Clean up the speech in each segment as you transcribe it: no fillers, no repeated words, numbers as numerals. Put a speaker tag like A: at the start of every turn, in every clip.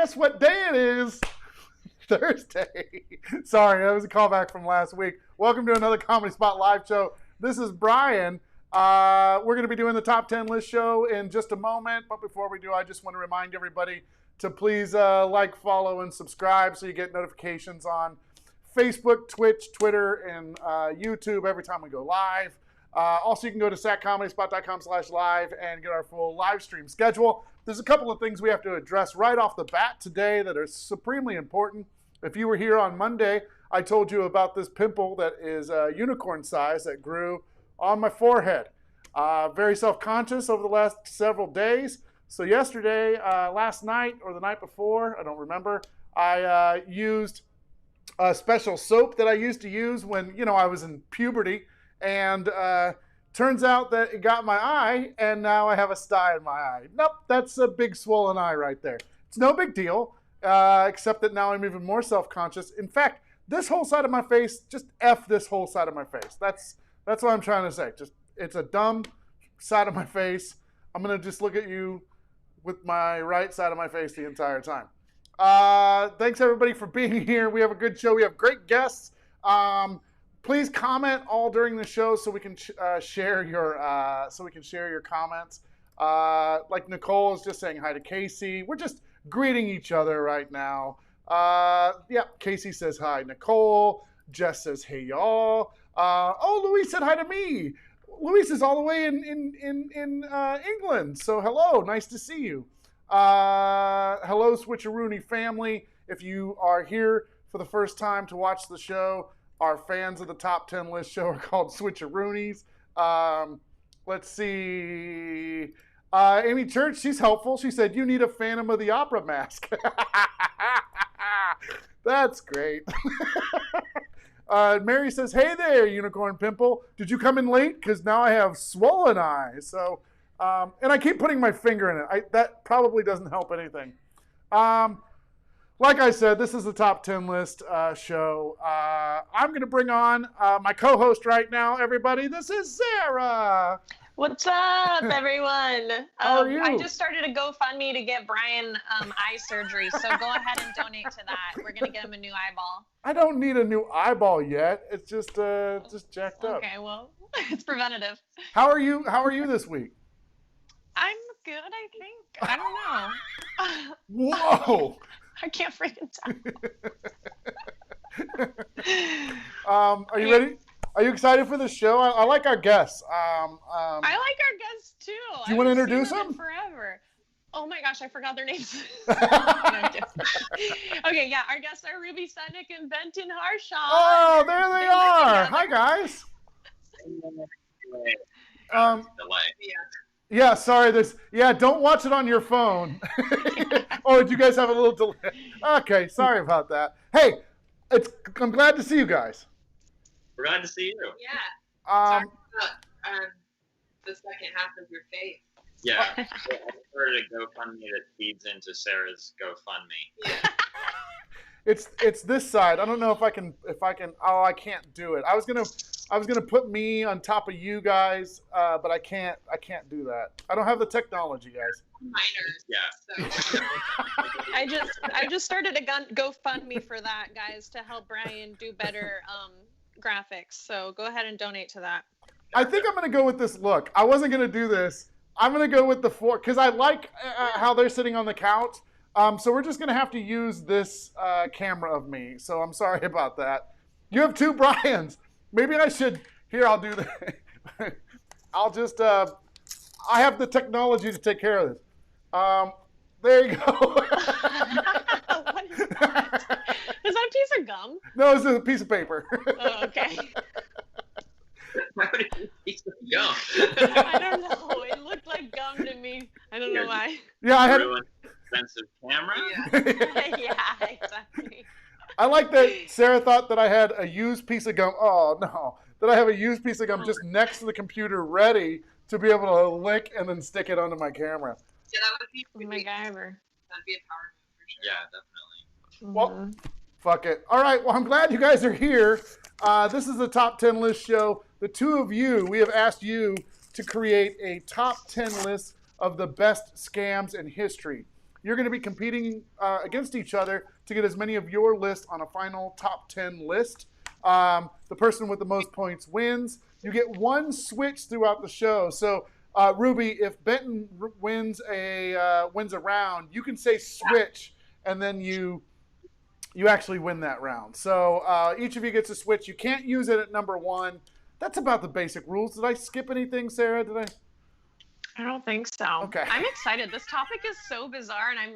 A: guess what day it is? Thursday. Sorry, that was a callback from last week. Welcome to another Comedy Spot live show. This is Brian. We're going to be doing the top 10 list show in just a moment. But before we do, I just want to remind everybody to please like, follow, and subscribe so you get notifications on Facebook, Twitch, Twitter, and YouTube every time we go live. Also, you can go to satcomedyspot.com/live and get our full live stream schedule. There's a couple of things we have to address right off the bat today that are supremely important. If you were here on Monday, I told you about this pimple that is unicorn size that grew on my forehead. Very self-conscious over the last several days. So yesterday, last night, or the night before, I don't remember, I used a special soap that I used to use when, I was in puberty. And turns out that it got my eye, and now I have a sty in my eye. Nope, that's a big swollen eye right there. It's no big deal, except that now I'm even more self-conscious. In fact, this whole side of my face, just F this whole side of my face. That's what I'm trying to say. Just, it's a dumb side of my face. I'm going to just look at you with my right side of my face the entire time. Thanks everybody for being here. We have a good show. We have great guests. Please comment all during the show so we can share your comments. Like Nicole is just saying hi to Casey. We're just greeting each other right now. Casey says hi, Nicole. Jess says hey y'all. Luis said hi to me. Luis is all the way in England. So hello, nice to see you. Hello, Switcherooni family. If you are here for the first time to watch the show, our fans of the top 10 list show are called Switcheroonies. Let's see. Amy Church, she's helpful. She said, you need a Phantom of the Opera mask. That's great. Mary says, hey there, Unicorn Pimple. Did you come in late? Because now I have swollen eyes. So, and I keep putting my finger in it. That probably doesn't help anything. Like I said, this is the top 10 list show. I'm going to bring on my co-host right now, everybody. This is Sarah.
B: What's up, everyone?
A: How are you?
B: I just started a GoFundMe to get Brian eye surgery, so go ahead and donate to that. We're going to get him a new eyeball.
A: I don't need a new eyeball yet. It's just jacked up.
B: Okay, well, it's preventative.
A: How are you this week?
B: I'm good, I think. I don't know.
A: Whoa!
B: I can't freaking
A: tell. Are you ready? Are you excited for the show? I like our guests.
B: I like our guests too.
A: Do you want to introduce them?
B: Forever. Oh my gosh, I forgot their names. Okay, yeah, our guests are Ruby, Setnik, and Benton, Harshaw.
A: Oh, there they are. Hi, guys. Yeah, sorry. Don't watch it on your phone. Oh, did you guys have a little delay? Okay, sorry about that. Hey, I'm glad to see you guys.
C: We're glad to see you.
D: Yeah.
C: Sorry
D: about the second half of your face.
C: Yeah. I started a GoFundMe that feeds into Sarah's GoFundMe.
D: Yeah.
A: It's this side. I don't know if I can. Oh, I can't do it. I was gonna put me on top of you guys, but I can't do that. I don't have the technology, guys.
D: Minors.
C: Yeah.
D: So.
B: I just started a GoFundMe for that, guys, to help Brian do better graphics. So go ahead and donate to that.
A: I think I'm gonna go with this look. I wasn't gonna do this. I'm gonna go with the four because I like how they're sitting on the couch. So we're just gonna have to use this camera of me. So I'm sorry about that. You have two Brians. Maybe I should. Here, I'll do that. I'll just. I have the technology to take care of this. There you go.
B: What is that? Is that a piece of gum?
A: No, it's a piece of paper.
B: Oh, okay.
C: Why would it be a piece of gum?
B: I don't know. It looked like gum to me. I don't know why.
A: Yeah, I had.
C: Expensive camera.
B: Yeah, exactly.
A: I like that Sarah thought that I had a used piece of gum. Oh no, that I have a used piece of gum just next to the computer, ready to be able to lick and then stick it onto my camera.
D: Yeah, that would be
B: MacGyver.
D: That'd be a power move for sure.
C: Yeah, definitely.
A: Well, fuck it. All right. Well, I'm glad you guys are here. This is the top 10 list show. The two of you, we have asked you to create a top 10 list of the best scams in history. you're going to be competing against each other to get as many of your list on a final top 10 list. The person with the most points wins. You get one switch throughout the show. So, Ruby, if Benton wins a round, you can say switch, and then you actually win that round. So each of you gets a switch. You can't use it at number 1. That's about the basic rules. Did I skip anything, Sarah? Did I?
B: I don't think so.
A: Okay.
B: I'm excited. This topic is so bizarre, and I'm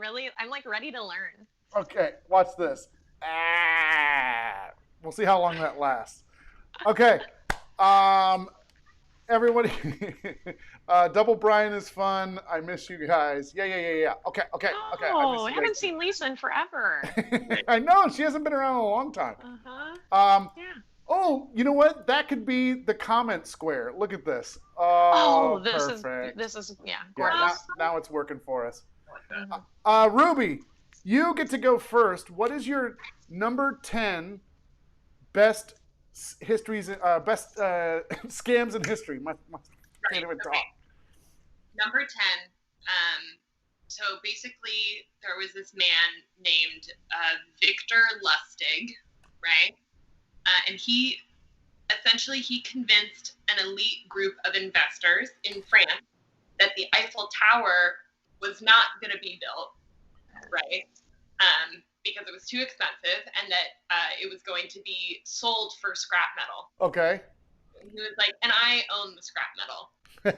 B: like ready to learn.
A: Okay, watch this. We'll see how long that lasts. Okay. Everybody, Double Brian is fun. I miss you guys. Yeah. Okay.
B: Oh, I haven't seen Lisa in forever.
A: I know, she hasn't been around in a long time.
B: Yeah.
A: Oh, you know what? That could be the comment square. Look at this.
B: This
A: perfect.
B: is
A: Yeah,
B: gorgeous.
A: now it's working for us.
B: Mhm.
A: Ruby, you get to go first. What is your number 10 best best scams in history? Can't even talk.
D: Number 10. So basically, there was this man named Victor Lustig, right? And he convinced an elite group of investors in France that the Eiffel Tower was not going to be built, right? Because it was too expensive, and that it was going to be sold for scrap metal.
A: Okay.
D: And he was like, and I own the scrap metal. So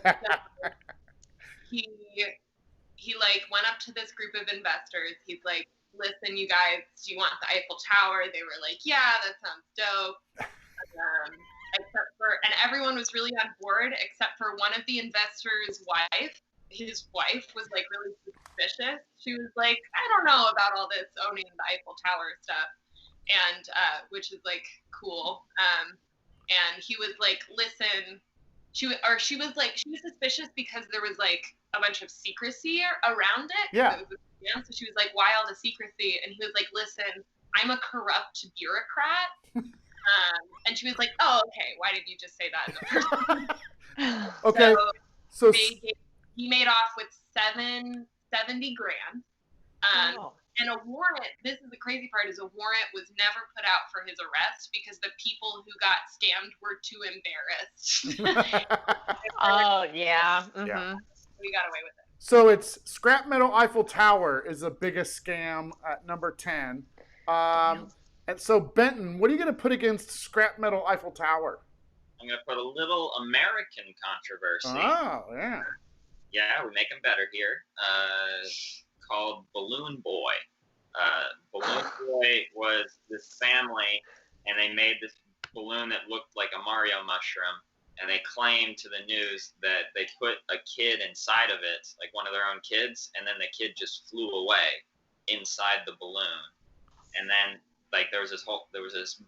D: he like went up to this group of investors. He's like, listen, you guys, do you want the Eiffel Tower? They were like, yeah, that sounds dope. And everyone was really on board except for one of the investors' wife. His wife was like really suspicious. She was like, I don't know about all this owning the Eiffel Tower stuff, and which is like cool. And he was like, listen, she was suspicious because there was like a bunch of secrecy around it.
A: Yeah.
D: So she was like, why all the secrecy? And he was like, listen, I'm a corrupt bureaucrat. And she was like, oh, okay. Why did you just say that in the first place?
A: Okay. So
D: he made off with $70 grand. And a warrant, this is the crazy part, is a warrant was never put out for his arrest because the people who got scammed were too embarrassed.
B: Oh, yeah. Mm-hmm.
A: Yeah.
D: We got away with it.
A: So it's scrap metal Eiffel Tower is the biggest scam at number 10. And so, Benton, what are you going to put against scrap metal Eiffel Tower?
C: I'm going to put a little American controversy.
A: Oh, yeah.
C: Yeah, we make them better here. Called Balloon Boy. Balloon Boy was this family, and they made this balloon that looked like a Mario mushroom, and they claimed to the news that they put a kid inside of it, like one of their own kids, and then the kid just flew away inside the balloon. And then like there was this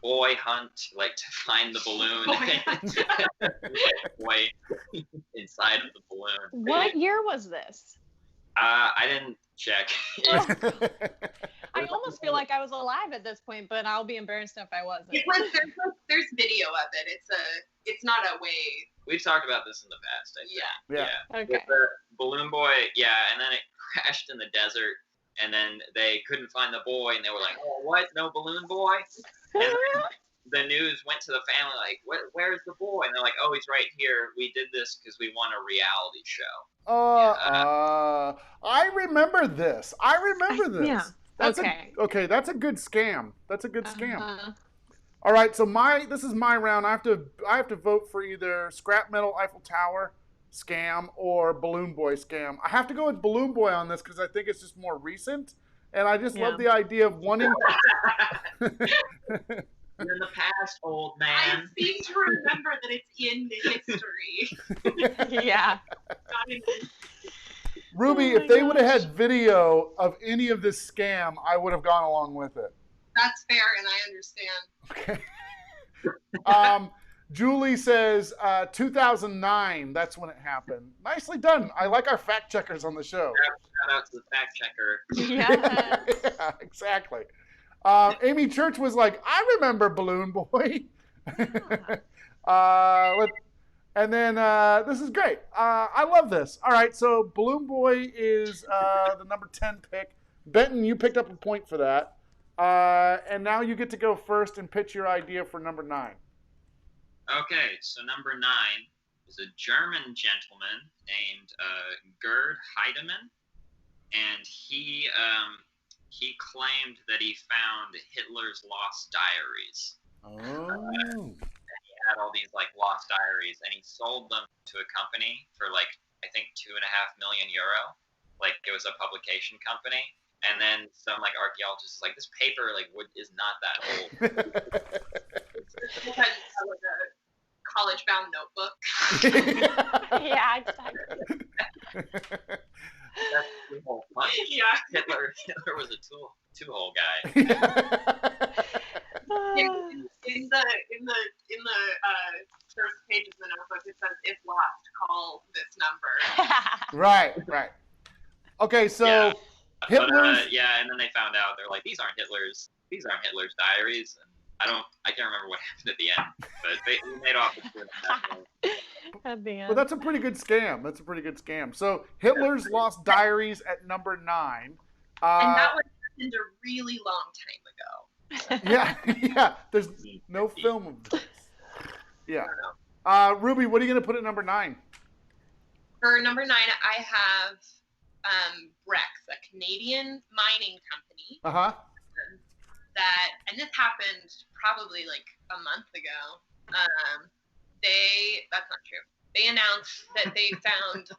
C: boy hunt, like to find the balloon. Boy inside of the balloon.
B: What year was this?
C: I didn't check.
B: I almost feel like I was alive at this point, but I'll be embarrassed if I wasn't.
D: There's video of it. It's not a way.
C: We've talked about this in the past, I think.
A: Yeah.
B: Okay.
C: With the Balloon Boy, and then it crashed in the desert, and then they couldn't find the boy, and they were like, oh, what? No Balloon Boy? And the news went to the family, like, where's the boy? And they're like, oh, he's right here. We did this because we won a reality show.
A: I remember this.
B: Yeah.
A: That's
B: okay.
A: That's a good scam. That's a good scam.
B: Uh-huh.
A: All right, so this is my round. I have to vote for either scrap metal Eiffel Tower scam or Balloon Boy scam. I have to go with Balloon Boy on this because I think it's just more recent, and I just love the idea of wanting.
C: You're in the past, old man.
D: I seem to remember that it's in history.
B: Yeah.
A: Ruby, if they would have had video of any of this scam, I would have gone along with it.
D: That's fair, and I understand.
A: Okay. Julie says 2009. That's when it happened. Nicely done. I like our fact checkers on the show.
C: Shout out to the fact checker.
B: Yes.
A: Yeah, exactly. Amy Church was like, I remember Balloon Boy. And then this is great. I love this. All right, so Balloon Boy is the number 10 pick. Benton, you picked up a point for that. And now you get to go first and pitch your idea for number 9.
C: Okay, so number 9 is a German gentleman named Gerd Heidemann, and he claimed that he found Hitler's lost diaries.
A: Oh.
C: He had all these like lost diaries, and he sold them to a company for like I think €2.5 million. Like it was a publication company, and then some like archaeologist is like, this paper like is not that old.
D: That was a college-bound notebook.
B: Yeah, exactly.
C: That's the whole point.
D: Yeah.
C: Hitler was a two-hole guy.
D: In the first page of the notebook, it says, "If lost, call this number."
A: Right. Okay, so
C: Yeah.
A: Hitler's.
C: But, and then they found out they're like, these aren't Hitler's diaries, and I can't remember what happened at the end, but they made off with
B: At the end.
A: Well, that's a pretty good scam. So Hitler's Lost Diaries at number 9.
D: And that was happened a really long time ago.
A: Yeah. There's no film of this. Yeah. Ruby, what are you going to put at number 9?
D: For number 9, I have Brex, a Canadian mining company.
A: Uh-huh.
D: And this happened probably like a month ago. That's not true. They announced that they found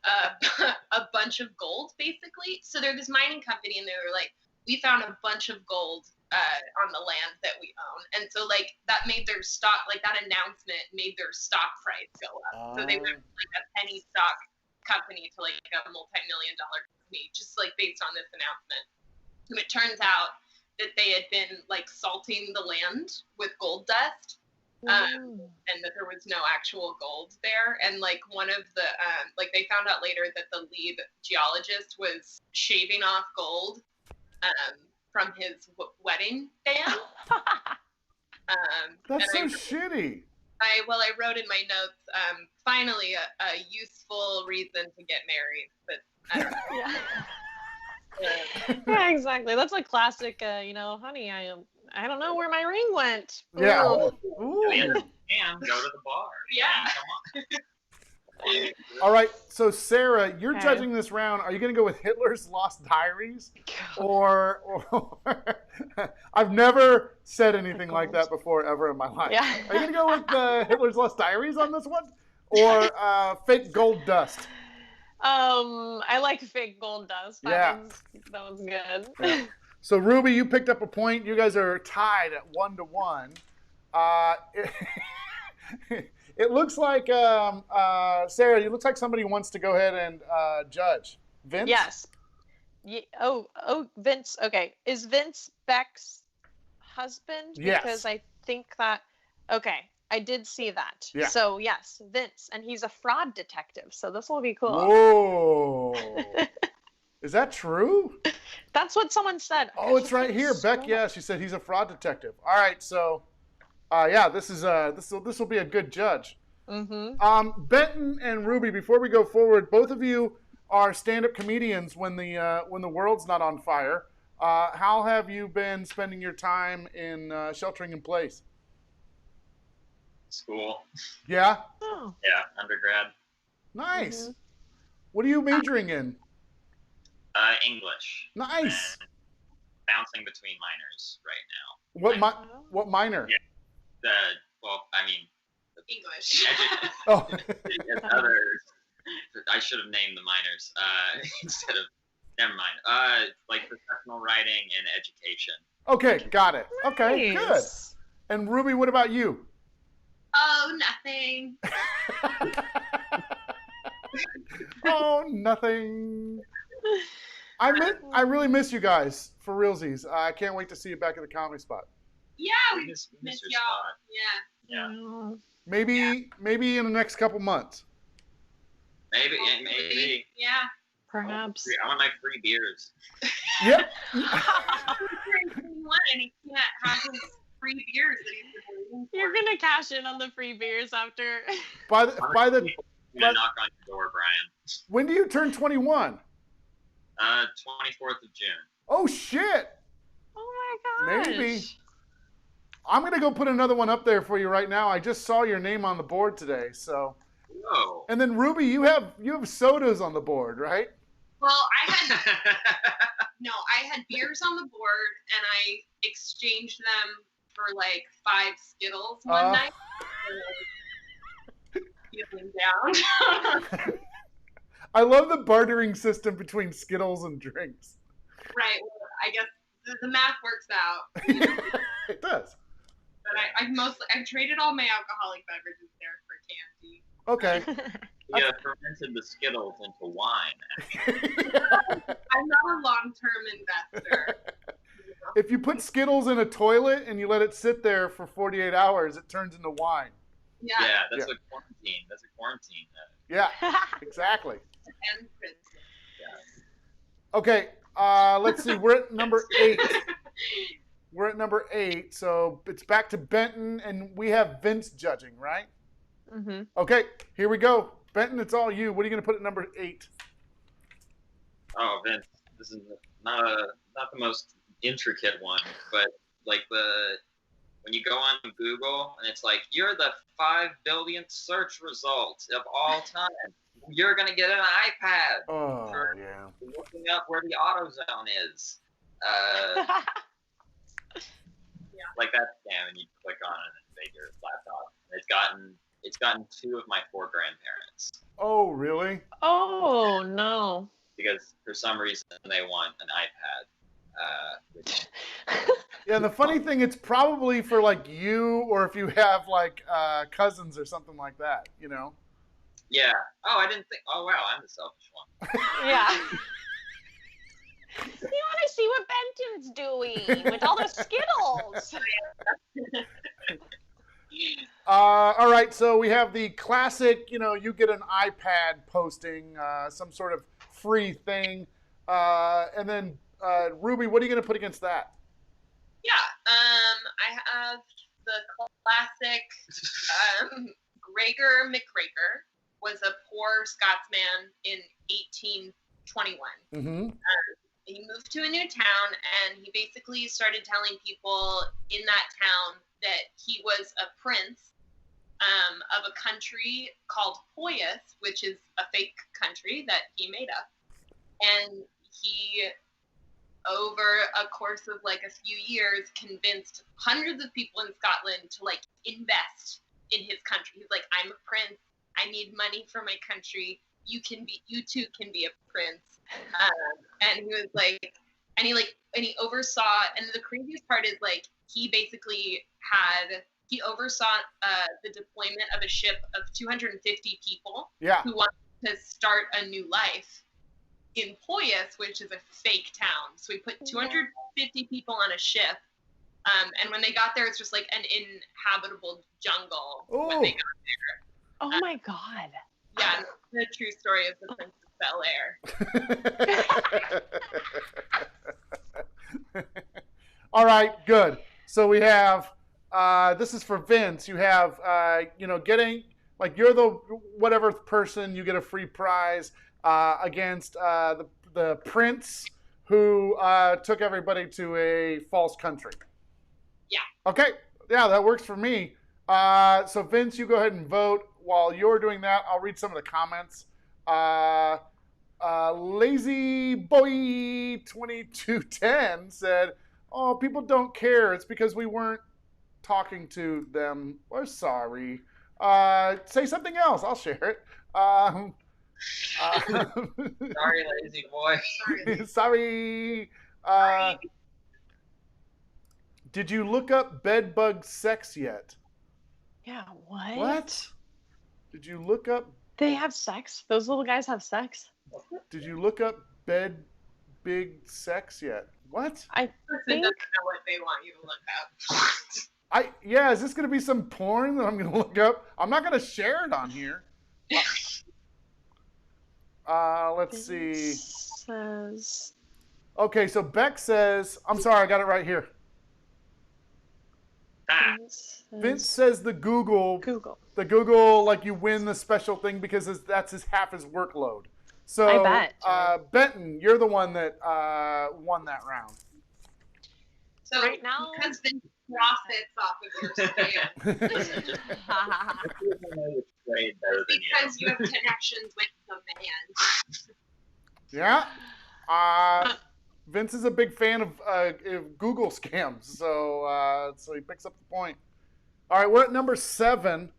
D: a bunch of gold, basically. So they're this mining company, and they were like, we found a bunch of gold on the land that we own. And so like that made their stock, like that announcement made their stock price go up. So they went from like a penny stock company to like a multi-million-dollar company, just like based on this announcement. And it turns out that they had been like salting the land with gold dust, and that there was no actual gold there. And like one of the like they found out later that the lead geologist was shaving off gold from his wedding band.
A: That's so shitty.
D: I wrote in my notes, finally a useful reason to get married, but I don't know.
B: Yeah. Yeah, exactly. That's like classic. Honey, I don't know where my ring went.
A: Yeah.
C: Ooh. And go to the bar.
D: Yeah.
C: Come on.
A: All right. So Sarah, you're judging this round. Are you going to go with Hitler's Lost Diaries, or I've never said anything like that before ever in my life.
B: Yeah.
A: Are you going to go with Hitler's Lost Diaries on this one, or fake gold dust?
B: I like fake gold dust. That was good.
A: Yeah. So Ruby, you picked up a point. You guys are tied at 1-1. It looks like Sarah. It looks like somebody wants to go ahead and judge. Vince.
B: Yes. Oh, Vince. Okay, is Vince Beck's husband?
A: Yes.
B: Because I think that. Okay, I did see that.
A: Yeah.
B: So yes, Vince, and he's a fraud detective. So this will be cool.
A: Whoa. Is that true?
B: That's what someone said.
A: Oh, it's right here. Beck, yeah, she said he's a fraud detective. All right, so this will be a good judge.
B: Mm-hmm.
A: Benton and Ruby, before we go forward, both of you are stand-up comedians when the world's not on fire. How have you been spending your time in sheltering in place?
C: School.
A: Yeah?
B: Oh.
C: Yeah, undergrad.
A: Nice. Mm-hmm. What are you majoring in?
C: English.
A: Nice.
C: And bouncing between minors right now.
A: What minor?
C: Yeah.
D: English.
A: Oh.
C: I should have named the minors instead of. Never mind. Like professional writing and education.
A: Okay, got it. Okay, good. And Ruby, what about you?
D: Oh, nothing.
A: Oh, nothing. I really miss you guys, for realsies. I can't wait to see you back at the Comedy Spot.
D: Yeah, we miss y'all.
C: Yeah.
A: Maybe in the next couple months.
C: Maybe.
D: Yeah.
B: Perhaps.
C: I want my free beers.
A: Yep.
D: And he can't have his free beers that he's been waiting for.
B: You're gonna cash in on the free beers after.
A: By the
C: I'm gonna knock on your door, Brian.
A: When do you turn 21?
C: 24th of June.
A: Oh, shit.
B: Oh my gosh.
A: Maybe. I'm going to go put another one up there for you right now. I just saw your name on the board today, so.
C: Whoa.
A: And then Ruby, you have sodas on the board, right?
D: Well, I had beers on the board, and I exchanged them for like 5 Skittles one night. Feeling down.
A: I love the bartering system between Skittles and drinks.
D: Right. Well, I guess the math works out.
A: It does.
D: But I traded all my alcoholic beverages there for candy.
A: Okay.
C: Yeah, fermented the Skittles into wine.
D: I'm not a long-term investor.
A: If you put Skittles in a toilet and you let it sit there for 48 hours, it turns into wine.
D: Yeah.
C: Yeah, that's a quarantine. That's a quarantine.
A: Yeah, exactly.
D: And Prince.
C: Yeah.
A: Okay, let's see. We're at number 8. We're at number 8, so it's back to Benton, and we have Vince judging, right?
B: Mm-hmm.
A: Okay, here we go. Benton, it's all you. What are you going to put at number 8?
C: Oh, Vince, this is not the most intricate one, but like when you go on Google and it's like, you're the 5 billionth search result of all time. You're gonna get an iPad for looking up where the AutoZone is. Like that scam, and you click on it and make your laptop. It's gotten 2 of my 4 grandparents.
A: Oh, really?
B: Oh no.
C: Because for some reason they want an iPad.
A: Yeah, and the funny thing, it's probably for like you, or if you have like cousins or something like that, you know?
C: Yeah. Oh, I didn't think. Oh, wow, I'm the selfish one.
B: Yeah. You want to see what Benton's doing with all the Skittles.
A: All right, so we have the classic, you get an iPad posting, some sort of free thing. And then, Ruby, what are you going to put against that?
D: Yeah, I have the classic Gregor McGregor was a poor Scotsman in 1821.
A: Mm-hmm.
D: He moved to a new town, and he basically started telling people in that town that he was a prince of a country called Poyas, which is a fake country that he made up. And he, over a course of like a few years, convinced hundreds of people in Scotland to like invest in his country. He's like, I'm a prince. I need money for my country. You too can be a prince. And he was like, and he oversaw, and the craziest part is like, he oversaw the deployment of a ship of 250 people who wanted to start a new life in Poyas, which is a fake town. So he put 250 people on a ship. And when they got there, it's just like an inhabitable jungle when they got there.
B: Oh my God.
D: Yeah, the true story of the Prince of Bel-Air.
A: All right, good. So we have, this is for Vince. You have, getting, like, you're the whatever person, you get a free prize against the prince who took everybody to a false country.
D: Yeah.
A: Okay. Yeah, that works for me. So Vince, you go ahead and vote. While you're doing that, I'll read some of the comments. Lazy Boy 2210 said, "Oh, people don't care. It's because we weren't talking to them. We're sorry. Say something else. I'll share it."
C: Sorry, lazy boy.
A: Sorry. Did you look up bedbug sex yet?
B: Yeah, what?
A: What? Did you look up?
B: They have sex? Those little guys have sex?
A: Did you look up big sex yet? What?
B: I think.
D: Doesn't know what they want you to look up.
A: Is this going to be some porn that I'm going to look up? I'm not going to share it on here. Let's see.
B: Says...
A: Okay, so Beck says, I'm sorry, I got it right here. Vince says the Google, like you win the special thing because that's half his workload. So,
B: I bet.
A: Benton, you're the one that won that round.
D: So
B: Right now-
D: because Vince profits off of your scam,
C: Way better than
D: because you have connections with the man.
A: Yeah. Vince is a big fan of Google scams, so he picks up the point. All right, we're at number 7,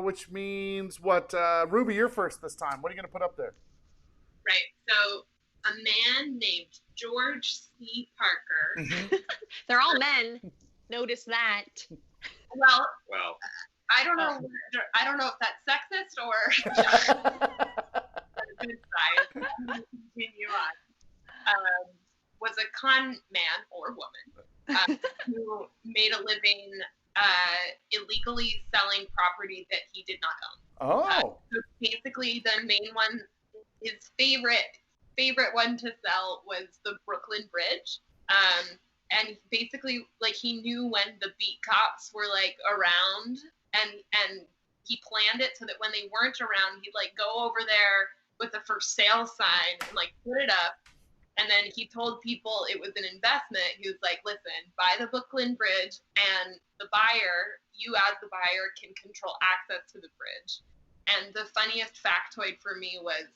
A: which means what? Ruby, you're first this time. What are you going to put up there?
D: Right. So a man named George C. Parker.
B: They're all men. Notice that.
D: Well,
C: Well,
D: I don't know if that's sexist or good side. Continue on. Was a con man or woman who made a living illegally selling property that he did not own.
A: Oh.
D: So basically, the main one, his favorite one to sell was the Brooklyn Bridge. And basically, like, he knew when the beat cops were like around, and he planned it so that when they weren't around, he'd like go over there with a for sale sign and like put it up. And then he told people it was an investment. He was like, listen, buy the Brooklyn Bridge, and the buyer, you as the buyer, can control access to the bridge. And the funniest factoid for me was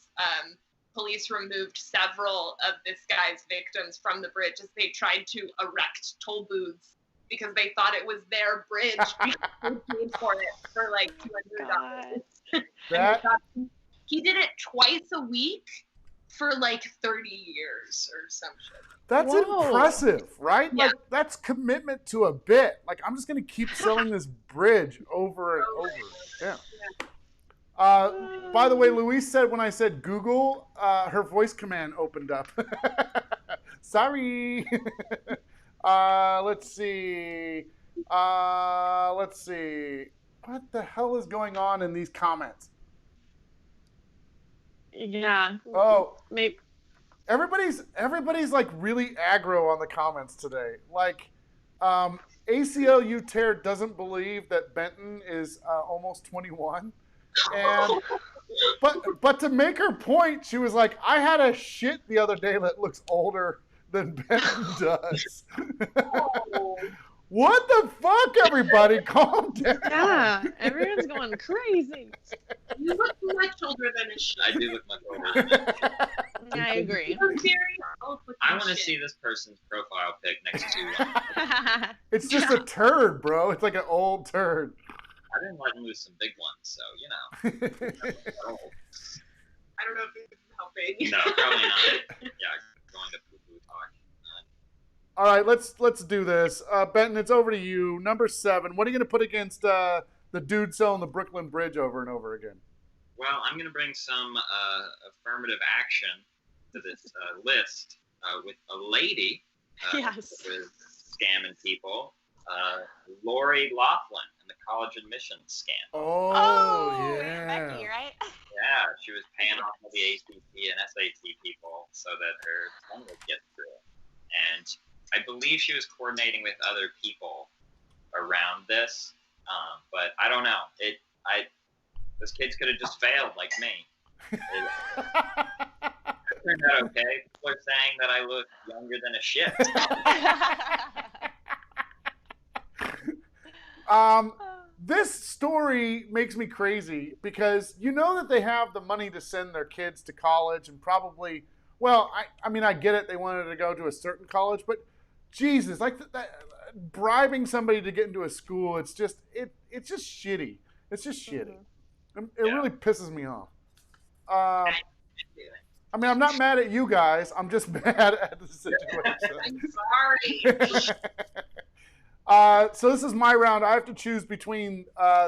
D: police removed several of this guy's victims from the bridge as they tried to erect toll booths because they thought it was their bridge because they paid for it for like $200.
A: That
D: He did it twice a week for like 30 years or some shit.
A: That's
B: Whoa.
A: impressive, right?
D: Yeah.
A: Like, that's commitment to a bit. Like, I'm just going to keep selling this bridge over and over. Yeah. By the way, Louise said when I said Google, her voice command opened up. Sorry. Let's see. What the hell is going on in these comments?
B: Yeah.
A: Oh,
B: Maybe.
A: everybody's like really aggro on the comments today. Like, ACLU Tear doesn't believe that Benton is almost 21. And but to make her point, she was like, I had a shit the other day that looks older than Benton does. What the fuck, everybody? Calm down.
B: Yeah. Everyone's going crazy.
D: You look much older than a shit.
C: I do look much older.
B: I agree.
D: You're very old looking
C: I want to
D: shit.
C: see this person's profile pic next to.
A: It's just a turd, bro. It's like an old turd.
C: I didn't let him lose some big ones, so you know.
D: I don't know if this is helping.
C: No, probably not. Yeah, going to poo-poo talk.
A: All right, let's do this. Benton, it's over to you. Number 7. What are you going to put against the dude selling the Brooklyn Bridge over and over again?
C: Well, I'm going to bring some affirmative action to this list with a lady
B: Yes.
C: who was scamming people, Lori Laughlin, and the college admissions scam.
A: Oh, yeah.
B: Becky, right?
C: Yeah, she was paying off all the ACT and SAT people so that her son would get through. And I believe she was coordinating with other people around this, but I don't know. Those kids could have just failed like me. It turned out okay. People are saying that I look younger than a shit.
A: This story makes me crazy because you know that they have the money to send their kids to college and probably, well, I mean, I get it. They wanted to go to a certain college, but Jesus, like bribing somebody to get into a school, it's just shitty. It's just shitty. It really pisses me off. I mean, I'm not mad at you guys. I'm just mad at the situation.
D: I'm sorry.
A: So this is my round. I have to choose between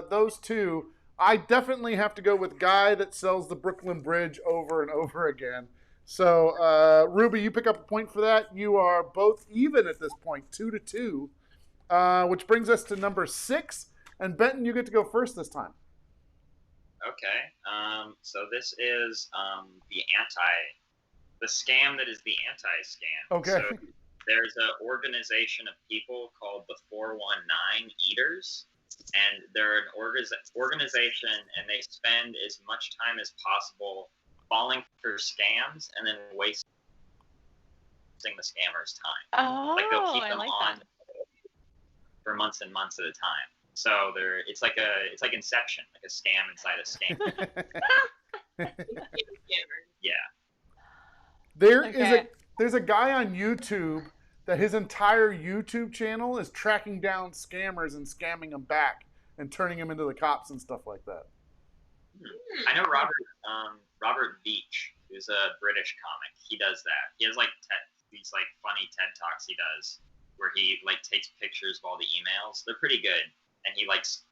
A: those two. I definitely have to go with guy that sells the Brooklyn Bridge over and over again. So, Ruby, you pick up a point for that. You are both even at this point, 2-2, which brings us to number 6. And Benton, you get to go first this time.
C: Okay. So this is the scam that is the anti-scam.
A: Okay.
C: So there's an organization of people called the 419 Eaters, and they're an organization, and they spend as much time as possible falling for scams and then wasting the scammers' time.
B: Oh,
C: Like they'll keep
B: I
C: them
B: like
C: on
B: that.
C: for months and months at a time. So it's like Inception, like a scam inside a scam. Yeah.
A: There's a guy on YouTube that his entire YouTube channel is tracking down scammers and scamming them back and turning them into the cops and stuff like that.
C: I know Robert Beach, who's a British comic. He does that. He has these funny TED Talks he does where he takes pictures of all the emails. They're pretty good, and he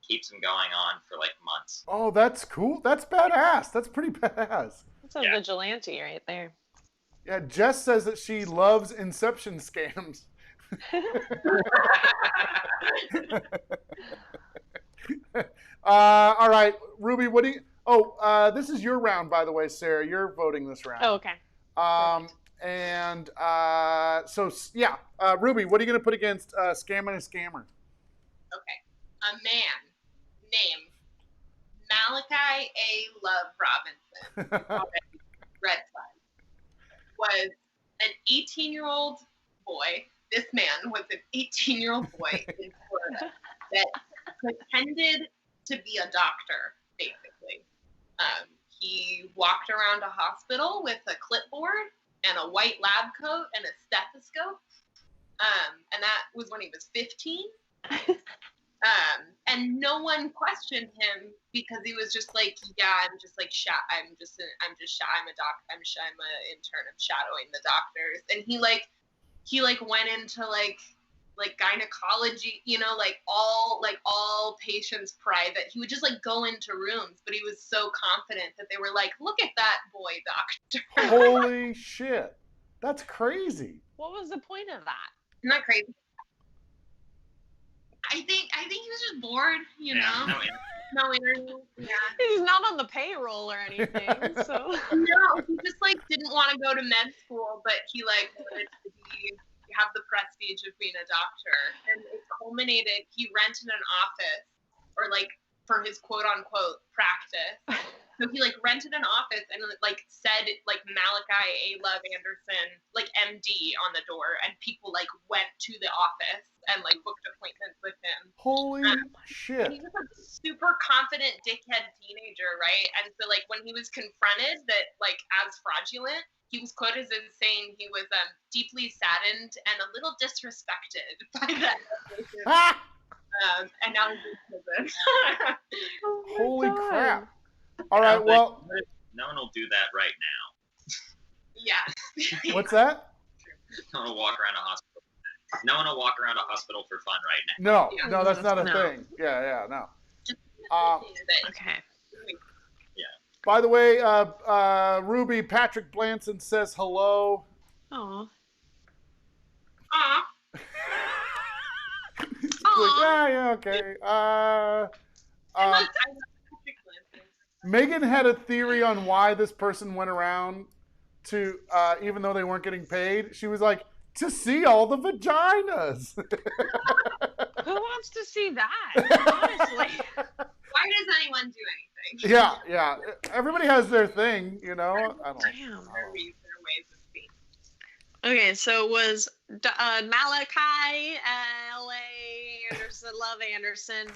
C: keeps them going on for months.
A: Oh, that's cool. That's badass. That's pretty badass.
B: That's a vigilante right there.
A: Yeah, Jess says that she loves Inception scams. All right, Ruby, what do you... Oh, this is your round, by the way, Sarah. You're voting this round.
B: Oh, okay.
A: Ruby, what are you going to put against Scamming a Scammer?
D: Okay. A man named Malachi A. Love Robinson, Red Flag, was an 18-year-old boy. This man was an 18-year-old boy in Florida that pretended to be a doctor, basically. He walked around a hospital with a clipboard and a white lab coat and a stethoscope. And that was when he was 15. And no one questioned him because he was just like, yeah, I'm just like, I'm an intern, I'm shadowing the doctors. And he went into gynecology, all patients private. He would just go into rooms, but he was so confident that they were like, look at that boy doctor.
A: Holy shit. That's crazy.
B: What was the point of that?
D: Isn't that crazy? I think he was just bored, know. No interview. Yeah.
B: He's not on the payroll or anything, so.
D: No, he just didn't want to go to med school, but he wanted to have the prestige of being a doctor. And it culminated, he rented an office for his quote unquote practice. So he rented an office and said Malachi A. Love Anderson MD on the door, and people went to the office and booked appointments with him.
A: Holy shit.
D: He was a super confident dickhead teenager, right? And so when he was confronted that as fraudulent, he was quoted as saying he was deeply saddened and a little disrespected by that. And now he's in prison.
A: Holy
B: God.
A: crap. All right, well.
C: No one will do that right now.
D: Yeah.
A: What's that?
C: No one will walk around a hospital. No one will walk around a hospital for fun right now.
A: No, that's not a thing. Yeah, no.
B: Okay.
C: Yeah.
A: By the way, Ruby, Patrick Blanson says hello.
B: Aw.
A: Yeah, okay. Megan had a theory on why this person went around to, even though they weren't getting paid. She was like, to see all the vaginas.
B: Who wants to see that? Honestly.
D: Why does anyone do anything?
A: Yeah. Everybody has their thing, I don't know.
B: Damn.
D: Their ways of speaking.
B: Okay, so was Malachi L.A. Anderson, Love Anderson,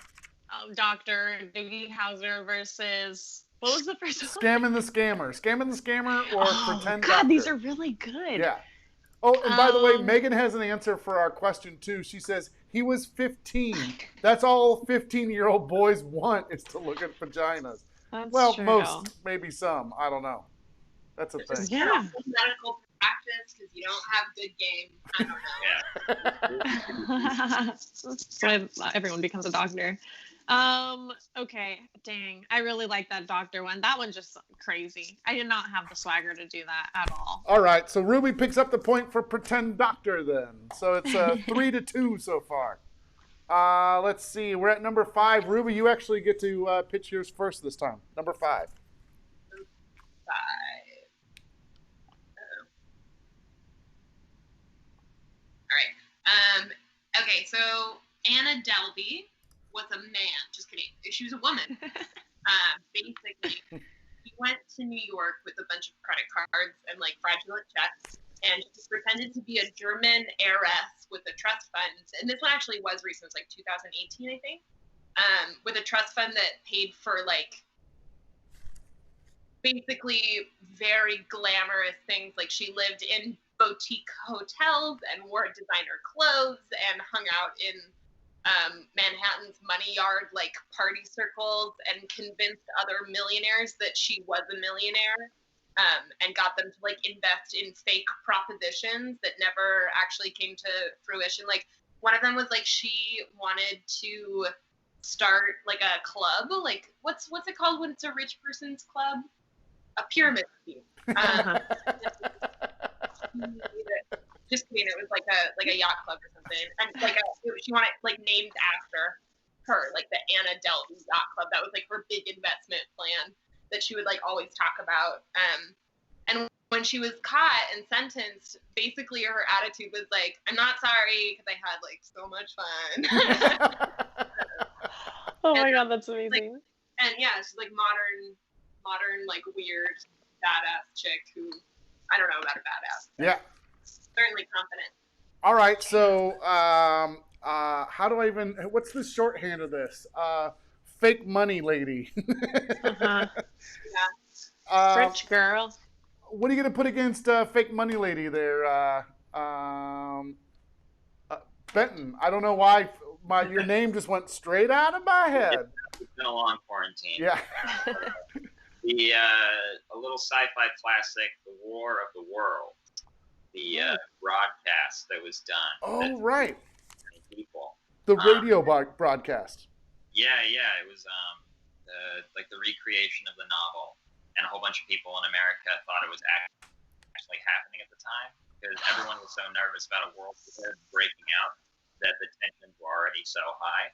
B: Dr. Doogie Howser versus, what was the first one?
A: Scamming the Scammer or Pretend
B: God,
A: Doctor.
B: these are really good.
A: Yeah. Oh, and by the way, Megan has an answer for our question, too. She says, he was 15. That's all 15-year-old boys want is to look at vaginas.
B: That's true.
A: Most, maybe some. I don't know. That's a thing.
B: Yeah.
D: Medical practice because you don't have good game. I don't know.
B: That's why everyone becomes a doctor. Okay, dang. I really like that doctor one. That one's just crazy. I did not have the swagger to do that at all.
A: All right, so Ruby picks up the point for Pretend Doctor then. So it's 3-2 so far. Let's see. We're at number 5. Ruby, you actually get to pitch yours first this time. Number 5.
D: 5. All right. Okay, so Anna Delvey was a man. Just kidding. She was a woman. Basically, he went to New York with a bunch of credit cards and like fraudulent checks, and she pretended to be a German heiress with a trust fund. And this one actually was recent. It was like 2018, I think. With a trust fund that paid for like basically very glamorous things. Like she lived in boutique hotels and wore designer clothes and hung out in Manhattan's money yard like party circles and convinced other millionaires that she was a millionaire, and got them to like invest in fake propositions that never actually came to fruition. Like one of them was like she wanted to start like a club, like what's it called when it's a rich person's club? A pyramid scheme. Just kidding. It was like a yacht club or something, and like she wanted like named after her, like the Anna Delton Yacht Club. That was like her big investment plan that she would like always talk about. And when she was caught and sentenced, basically her attitude was like, "I'm not sorry because I had like so much fun."
B: Oh my god, that's amazing.
D: Like, and yeah, she's like modern like weird badass chick who I don't know about a badass.
A: Yeah.
D: Certainly confident.
A: All right, so how do I even? What's the shorthand of this? Fake money lady.
B: Uh-huh.
D: Yeah.
B: Rich girl.
A: What are you gonna put against fake money lady there, Benton? I don't know why your name just went straight out of my head.
C: It's been a long quarantine.
A: Yeah.
C: A little sci-fi classic, The War of the Worlds. The broadcast that was done.
A: Oh, right.
C: People.
A: The radio broadcast.
C: Yeah. It was like the recreation of the novel, and a whole bunch of people in America thought it was actually happening at the time because everyone was so nervous about a world war breaking out that the tensions were already so high.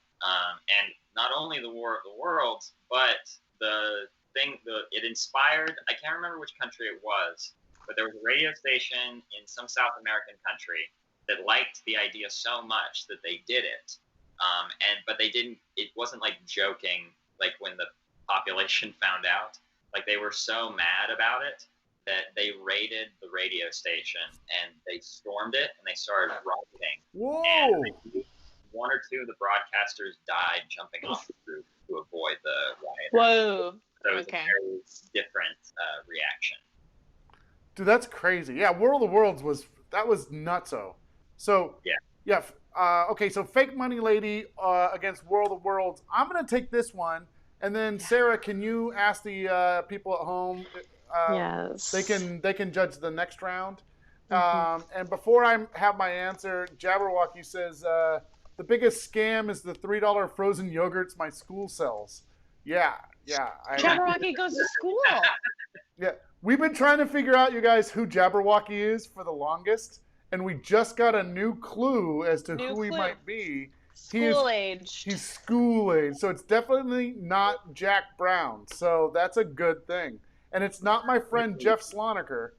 C: And not only the War of the Worlds, but it inspired. I can't remember which country it was. But there was a radio station in some South American country that liked the idea so much that they did it. But they didn't, it wasn't like joking, like when the population found out. Like they were so mad about it that they raided the radio station and they stormed it and they started rioting.
A: Whoa!
C: And one or two of the broadcasters died jumping off the roof to avoid the riot.
B: Whoa.
C: So it was a very different reaction.
A: Dude, that's crazy. Yeah, World of Worlds was nutso. So yeah. Okay, so fake money lady against World of Worlds. I'm gonna take this one, and then Sarah, can you ask the people at home?
B: Yes.
A: They can judge the next round. And before I have my answer, Jabberwocky says the biggest scam is the $3 frozen yogurts my school sells. Yeah.
B: Jabberwocky goes to school.
A: Yeah. We've been trying to figure out, you guys, who Jabberwocky is for the longest, and we just got a new clue as to who he might be.
B: School age.
A: He's school age, so it's definitely not Jack Brown. So that's a good thing. And it's not my friend Jeff Sloniker.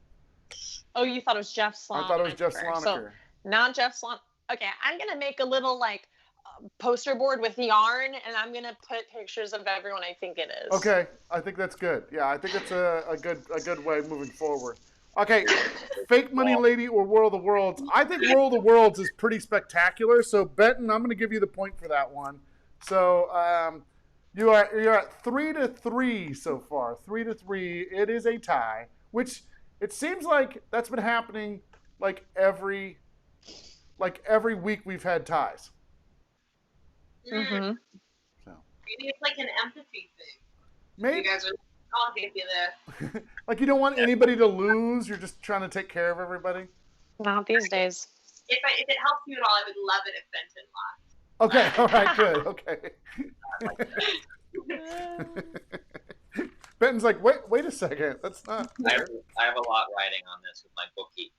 B: Oh, you thought it was Jeff Sloniker.
A: I thought it was Jeff Sloniker.
B: So not Jeff Sloniker. Okay, I'm going to make a little poster board with yarn, and I'm going to put pictures of everyone I think it is.
A: Okay, I think that's good. Yeah, I think it's a good way moving forward. Okay, fake money lady or World of Worlds. I think World of Worlds is pretty spectacular. So Benton, I'm going to give you the point for that one. So you're at 3-3 so far. 3-3. It is a tie, which it seems like that's been happening like every week we've had ties.
B: Mm-hmm.
A: So
D: Maybe it's like an empathy thing.
A: maybe
D: You guys are, I'll give you this.
A: like you don't want anybody to lose. You're just trying to take care of everybody.
B: Not these days.
D: If it helps you at all, I would love it if Benton lost.
A: Okay, all right, good. Okay. Benton's like, wait a second. That's not fair.
C: I have a lot riding on this with my bookie.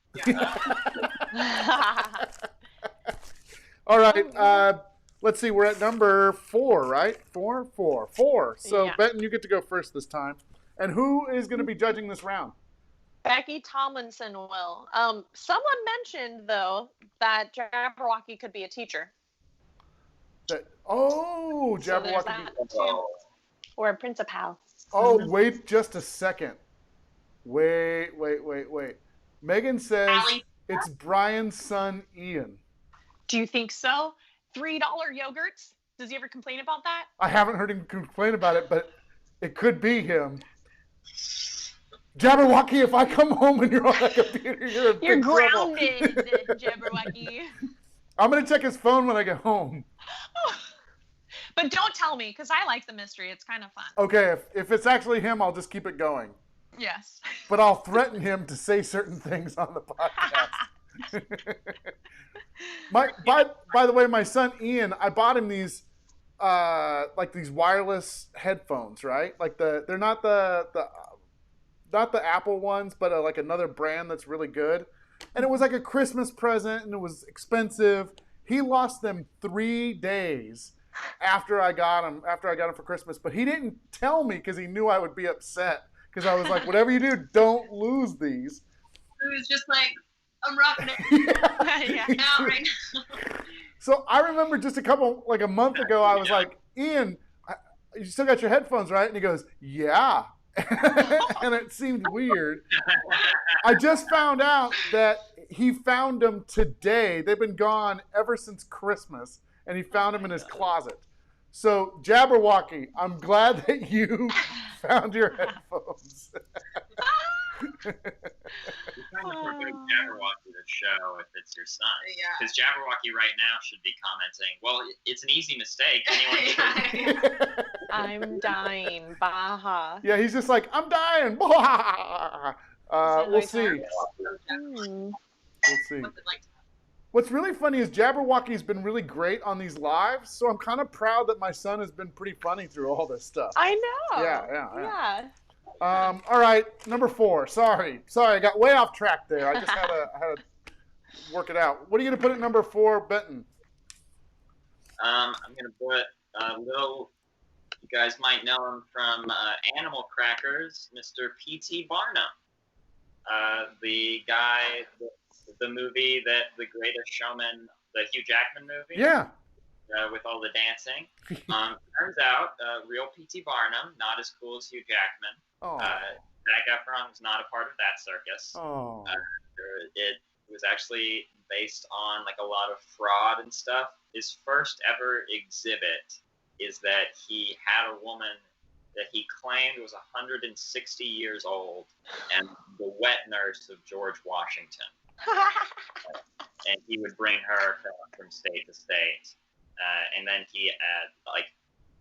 A: All right. Let's see. We're at number 4, right? 4. So
B: Yeah.
A: Benton, you get to go first this time. And who is going to be judging this round?
B: Becky Tomlinson will. Someone mentioned, though, that Jabberwocky could be a teacher.
A: Oh,
B: So there's
A: Jabberwocky.
B: that too.
C: Oh,
B: Or Principal.
A: Oh, wait just a second. Wait. Megan says
D: Allie.
A: it's Brian's son, Ian.
B: Do you think so? $3 yogurts? Does he ever complain about that?
A: I haven't heard him complain about it, but it could be him. Jabberwocky, if I come home and you're on that computer, you're in
B: You're
A: big trouble.
B: grounded, Jabberwocky.
A: I'm going to check his phone when I get home.
B: But don't tell me, because I like the mystery. It's kind of fun.
A: Okay, if it's actually him, I'll just keep it going.
B: Yes.
A: But I'll threaten him to say certain things on the podcast. By the way, my son Ian, I bought him these like these wireless headphones, right? Like they're not the Apple ones, but like another brand that's really good. And it was like a Christmas present, and it was expensive. He lost them 3 days after I got them for Christmas, but he didn't tell me because he knew I would be upset. Because I was like, whatever you do, don't lose these.
D: It was just like, I'm rocking it now, right now.
A: So I remember just a month ago, I was like, Ian, you still got your headphones, right? And he goes, yeah. And it seemed weird. I just found out that he found them today. They've been gone ever since Christmas, and he found them in his closet. So, Jabberwocky, I'm glad that you found your headphones.
C: You're trying to promote Jabberwocky to show if it's your son.
D: Yeah.
C: Because Jabberwocky right now should be commenting, well, it's an easy mistake. Anyone can
B: I'm dying. Baha.
A: Yeah, he's just like, I'm dying. We'll see.
B: Hmm.
A: We'll see. What's really funny is Jabberwocky's been really great on these lives, so I'm kind of proud that my son has been pretty funny through all this stuff.
B: I know.
A: Yeah. All right, number 4. Sorry, I got way off track there. I just had to work it out. What are you gonna put at number 4, Benton?
C: I'm gonna put Lil. You guys might know him from Animal Crackers, Mr. P.T. Barnum, the guy, the movie that The Greatest Showman, the Hugh Jackman movie.
A: Yeah.
C: With all the dancing. Turns out, real P.T. Barnum, not as cool as Hugh Jackman.
A: Oh.
C: Zac Efron was not a part of that circus.
A: Oh.
C: It was actually based on like a lot of fraud and stuff. His first ever exhibit is that he had a woman that he claimed was 160 years old and the wet nurse of George Washington. And he would bring her from state to state. And then he had, like,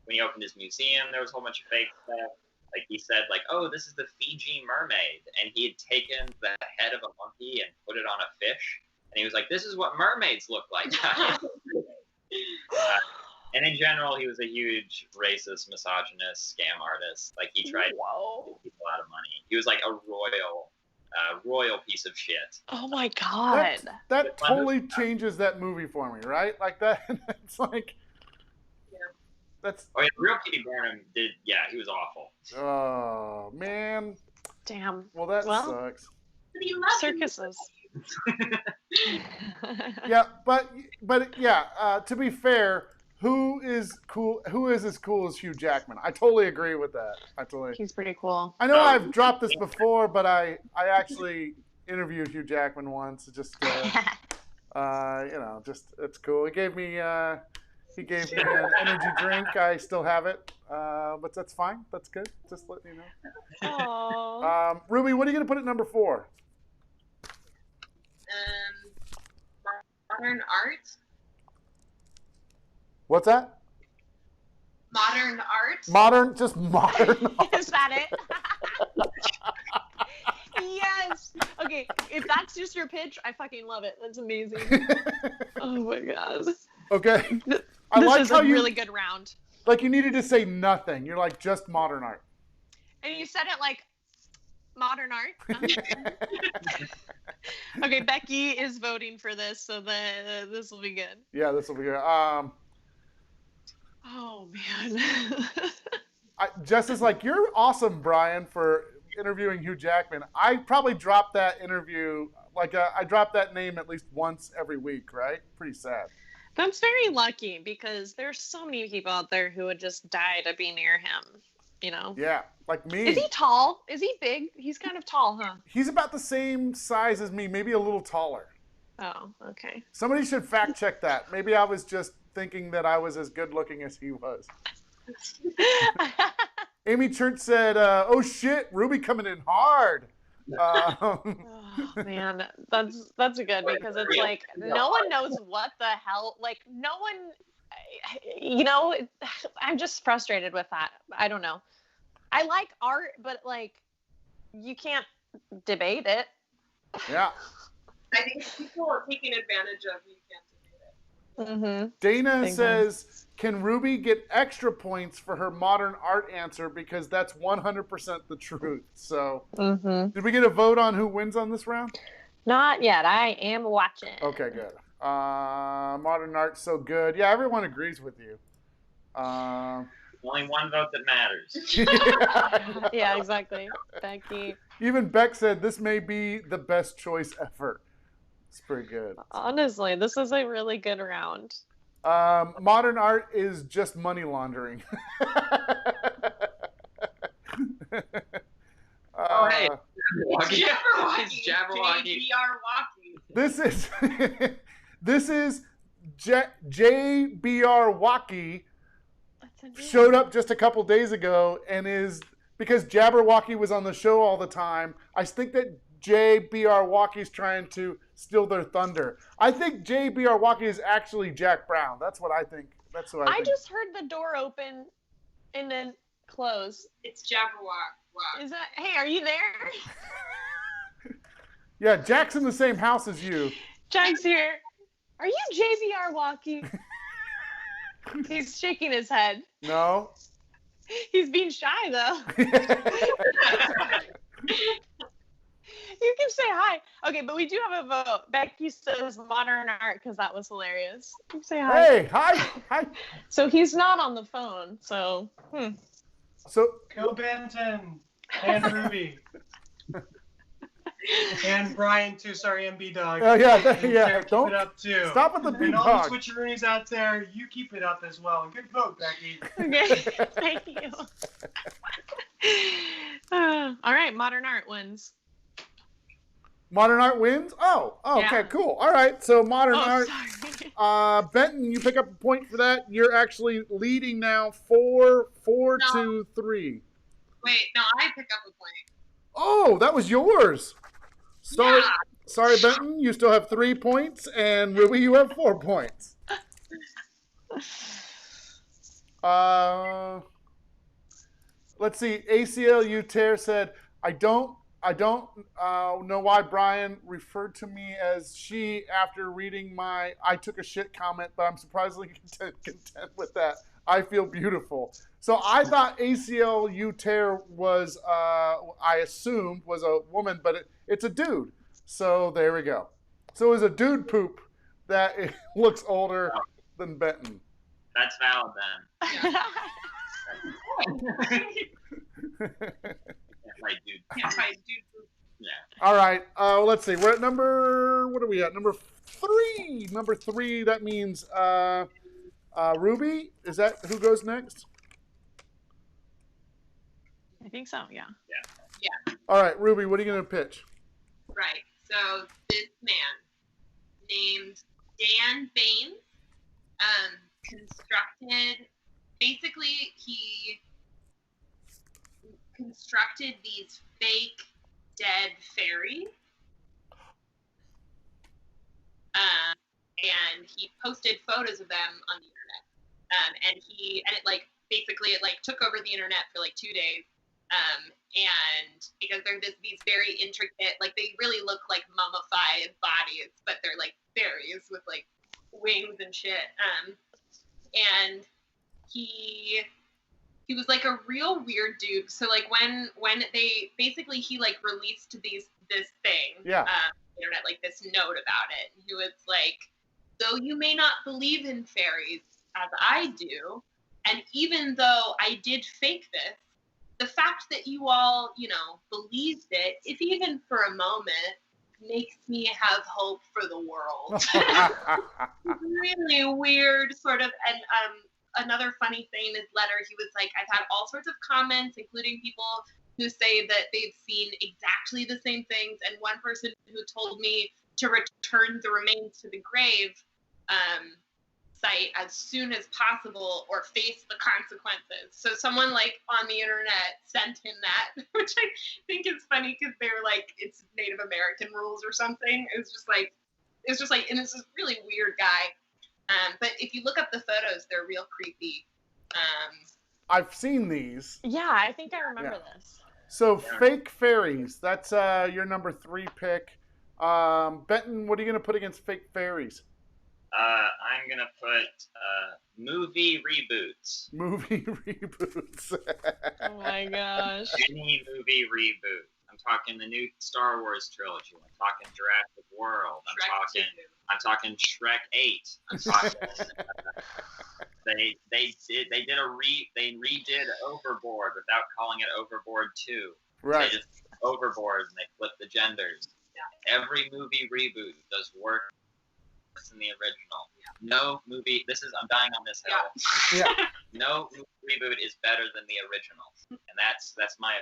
C: when he opened his museum, there was a whole bunch of fake stuff. Like, he said, like, oh, this is the Fiji mermaid. And he had taken the head of a monkey and put it on a fish. And he was like, this is what mermaids look like. And in general, he was a huge racist, misogynist scam artist. Like, he tried to give people a lot of money. He was like a royal piece of shit.
B: Oh my god.
A: That totally changes that movie for me, right? Like that. It's like. That's.
C: Oh yeah, real P.T. Barnum did. Yeah, he was awful.
A: Oh man.
B: Damn.
A: Well, that sucks.
B: Circuses.
A: Yeah, but yeah. To be fair, who is as cool as Hugh Jackman? I totally agree with that.
B: He's pretty cool.
A: I know I've dropped this before, but I actually interviewed Hugh Jackman once. Just it's cool. He gave me an energy drink. I still have it, but that's fine. That's good. Just letting you know. Ruby, what are you gonna put at number 4?
D: Modern art.
A: What's that?
D: Modern art.
A: Modern art.
B: Is that it? Yes. Okay, if that's just your pitch, I fucking love it. That's amazing. Oh my god.
A: Okay.
B: This
A: like
B: is
A: how
B: a really good round.
A: Like you needed to say nothing. You're like just modern art.
B: And you said it like modern art. Okay, Becky is voting for this, so this will be good.
A: Yeah, this will be good.
B: Oh man.
A: Jess is like, you're awesome, Brian, for interviewing Hugh Jackman. I probably dropped that interview, I drop that name at least once every week, right? Pretty sad.
B: That's very lucky because there's so many people out there who would just die to be near him. You know?
A: Yeah, like me.
B: Is he tall? Is he big? He's kind of tall, huh?
A: He's about the same size as me, maybe a little taller.
B: Oh, okay.
A: Somebody should fact check that. Maybe I was just thinking that I was as good looking as he was. Amy Church said, "Oh shit, Ruby coming in hard."
B: Oh man, that's good because it's like no one knows what the hell. Like no one, you know. I'm just frustrated with that. I don't know. I like art, but like you can't debate it.
A: Yeah.
D: I think people are taking advantage of you can't debate it.
B: Mm-hmm.
A: Dana
B: Big
A: says, "Can Ruby get extra points for her modern art answer because that's 100% the truth?" So, did we get a vote on who wins on this round?
B: Not yet. I am watching.
A: Okay, good. Modern art's so good. Yeah, everyone agrees with you.
C: Only one vote that matters.
B: Yeah, exactly. Becky.
A: Even Beck said this may be the best choice ever. It's pretty good.
B: Honestly, this is a really good round.
A: Modern art is just money laundering.
C: Hey,
D: Jabberwocky.
C: Jabberwocky.
D: Jabberwocky.
A: This is JBR Wacky showed up just a couple days ago and is because Jabberwocky was on the show all the time. I think that JBR Walkie's trying to steal their thunder. I think JBR Walkie is actually Jack Brown. That's what I think. That's what I think.
B: I just heard the door open and then close.
D: It's Jabberwock.
B: Is that? Hey, are you there?
A: Yeah, Jack's in the same house as you.
B: Jack's here. Are you JBR Walkie? He's shaking his head.
A: No.
B: He's being shy though. You can say hi. Okay, but we do have a vote. Becky says modern art because that was hilarious. You say hi.
A: Hey, hi.
B: So he's not on the phone. So,
A: So
E: Go Benton and Ruby. And Brian too. Sorry, MB Dog.
A: yeah.
E: Keep
A: Don't
E: it up too.
A: stop with the beat
E: And all
A: dog.
E: the Switcheroonies out there, you keep it up as well. Good vote, Becky.
B: okay. Thank you. All right, modern art wins.
A: Modern art wins? Oh, okay,
B: Yeah.
A: cool. All right, so modern art.
B: Sorry.
A: Benton, you pick up a point for that. You're actually leading now 4
D: No.
A: to 3.
D: Wait, no, I pick up a point.
A: Oh, that was yours. Sorry,
D: Yeah.
A: sorry, Benton. You still have 3 points, and Ruby, you have 4 points. Let's see. ACLU Tear said, I don't know why Brian referred to me as she after reading my I took a shit comment, but I'm surprisingly content with that. I feel beautiful. So I thought ACLU Tear was, I assumed, was a woman, but it's a dude. So there we go. So it was a dude poop that it looks older than Benton.
C: That's valid then. Right, dude.
D: Can't fight dude.
C: Yeah.
A: All right. Let's see. We're at what are we at? Number 3. Number 3. That means Ruby. Is that who goes next?
B: I think so, yeah.
A: All right, Ruby. What are you going to pitch?
D: Right. So this man named Dan Baines he constructed these fake dead fairies. And he posted photos of them on the internet. And it took over the internet for like 2 days. And because they're these very intricate, like they really look like mummified bodies, but they're like fairies with like wings and shit. And he was like a real weird dude. So like when he like released this thing,
A: Yeah.
D: internet, like this note about it, and he was like, though you may not believe in fairies as I do, and even though I did fake this, the fact that you all, believed it, if even for a moment, makes me have hope for the world. Really weird sort of, and another funny thing in his letter, he was like, I've had all sorts of comments, including people who say that they've seen exactly the same things, and one person who told me to return the remains to the grave site as soon as possible or face the consequences. So someone like on the internet sent him that, which I think is funny because they were like, it's Native American rules or something. It was just like, and it's this really weird guy. But if you look up the photos, they're real creepy.
A: I've seen these.
B: Yeah, I think I remember this.
A: So fake fairies, that's your number 3 pick. Benton, what are you going to put against fake fairies?
C: I'm going to put movie reboots.
A: Movie reboots.
B: Oh my gosh.
C: Any movie reboot. I'm talking the new Star Wars trilogy. I'm talking Jurassic World. I'm talking Shrek 8. I'm talking they redid Overboard without calling it Overboard 2.
A: Right.
C: They just Overboard and they flipped the genders. Yeah. Every movie reboot does worse than the original. Yeah. No movie. I'm dying on this hill.
A: Yeah.
C: No movie reboot is better than the original, and that's my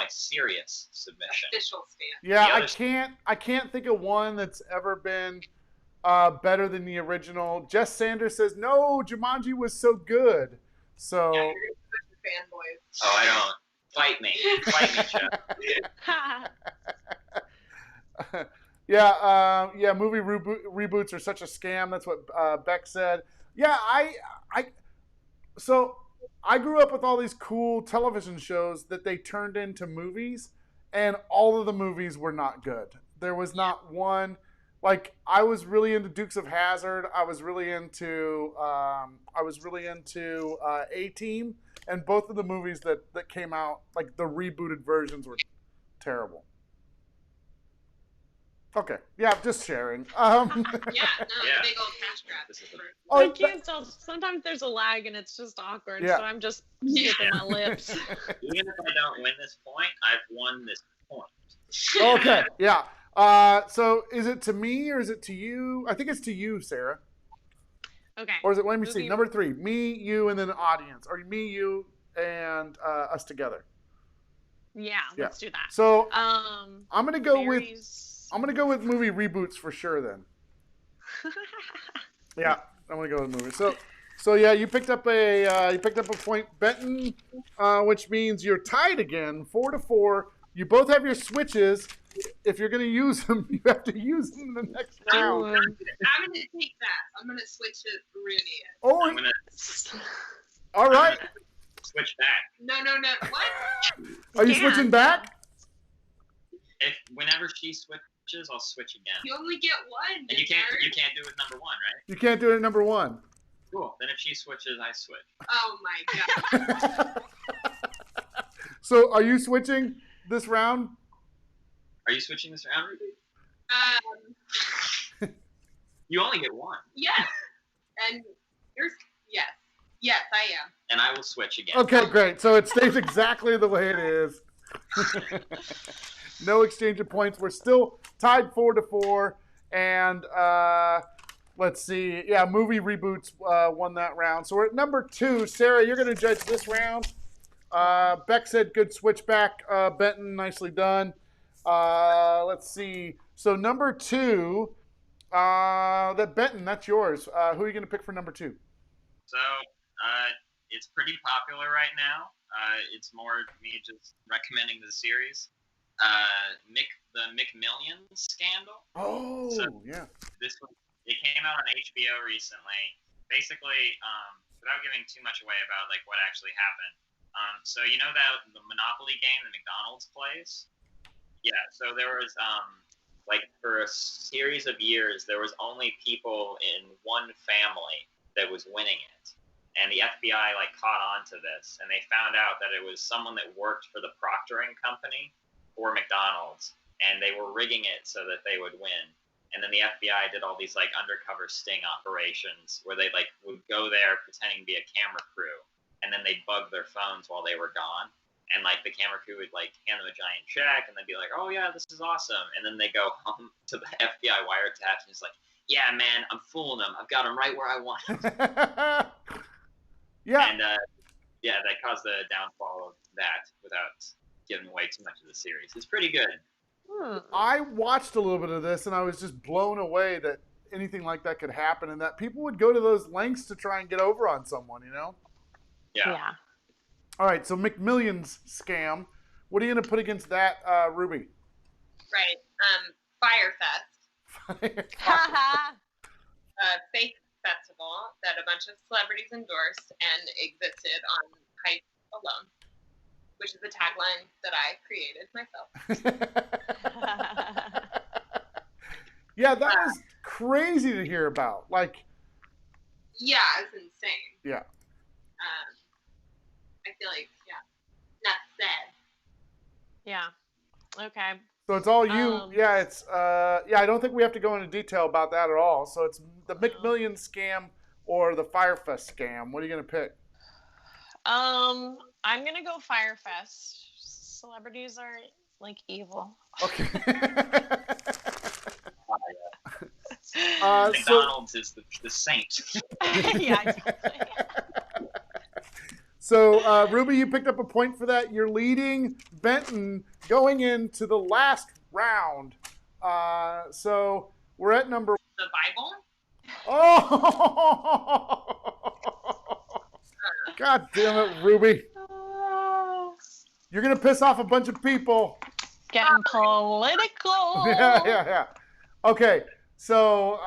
C: serious submission.
D: Official stand.
A: Yeah, I can't think of one that's ever been better than the original. Jess Sanders says no, Jumanji was so good. So.
D: Yeah, you're such a fanboy.
C: Oh, I don't. Fight me, Jeff.
A: Yeah, movie reboots are such a scam. That's what Beck said. Yeah, so I grew up with all these cool television shows that they turned into movies, and all of the movies were not good. There was not one. Like, I was really into Dukes of Hazzard. I was really into A-Team, and both of the movies that came out, like the rebooted versions, were terrible. Okay. Yeah, just sharing.
D: Big old cash grab.
B: I can't tell. Sometimes there's a lag and it's just awkward, so I'm just snipping my lips.
C: Even if I don't win this point, I've won this point.
A: Okay, yeah. So is it to me or is it to you? I think it's to you, Sarah.
B: Okay.
A: Or is it, let me see, number 3, me, you, and then the audience. Or me, you, and us together.
B: Yeah, let's do that.
A: So I'm gonna go with movie reboots for sure then. Yeah, I'm gonna go with movies. So yeah, you picked up a point, Benton, which means you're tied again, 4-4. You both have your switches. If you're gonna use them, you have to use them in the next round.
D: I'm gonna take that. I'm gonna switch to Rooney.
A: Oh, all right.
C: Switch back.
D: No. What?
A: Are you switching back?
C: Whenever she switches, I'll switch again.
D: You only get one.
C: And you can't do it number 1, right?
A: You can't do it at number 1.
C: Cool. Then if she switches, I switch.
D: Oh my god.
A: So are you switching this round?
C: Are you switching this round, Ruby? You only get 1.
D: Yes. And yes, I am.
C: And I will switch again.
A: Okay, great. So it stays exactly the way it is. No exchange of points. We're still tied 4-4. And let's see. Yeah, movie reboots won that round. So we're at number 2. Sarah, you're going to judge this round. Beck said good switchback. Benton, nicely done. Let's see. So number 2, Benton, that's yours. Who are you going to pick for number 2?
C: So it's pretty popular right now. It's more me just recommending the series. The McMillions scandal.
A: Oh, so
C: yeah. It came out on HBO recently. Basically, without giving too much away about like what actually happened. So you know that the Monopoly game that McDonald's plays? Yeah. So there was for a series of years there was only people in one family that was winning it. And the FBI caught on to this, and they found out that it was someone that worked for the proctoring company for McDonald's, and they were rigging it so that they would win. And then the FBI did all these undercover sting operations where they would go there pretending to be a camera crew, and then they'd bug their phones while they were gone. and like the camera crew would like hand them a giant check, and they'd be like, "Oh yeah, this is awesome," and then they go home to the FBI wiretaps, and it's like, "Yeah, man, I'm fooling them. I've got them right where I want them."
A: Yeah.
C: And yeah, that caused the downfall of that without giving away too much of the series. It's pretty good.
A: I watched a little bit of this, and I was just blown away that anything like that could happen, and that people would go to those lengths to try and get over on someone, you know?
C: Yeah.
A: All right, so McMillions scam. What are you going to put against that, Ruby?
D: Right. Firefest, fake festival that a bunch of celebrities endorsed and existed on Hype alone, which is a tagline that I created myself.
A: Yeah, that was crazy to hear about. Like,
D: yeah, it's insane.
A: Yeah.
D: I feel like, enough said.
B: Yeah. Okay.
A: So it's all you. Yeah, it's I don't think we have to go into detail about that at all. So it's the McMillions scam or the Firefest scam. What are you going to pick?
B: I'm gonna go Firefest. Celebrities are like evil.
A: Okay.
C: McDonald's is the saint.
B: Yeah, exactly.
A: So, Ruby, you picked up a point for that. You're leading Benton going into the last round. So we're at number.
D: The Bible?
A: Oh! God damn it, Ruby. You're going to piss off a bunch of people.
B: Getting political.
A: Yeah. Okay, so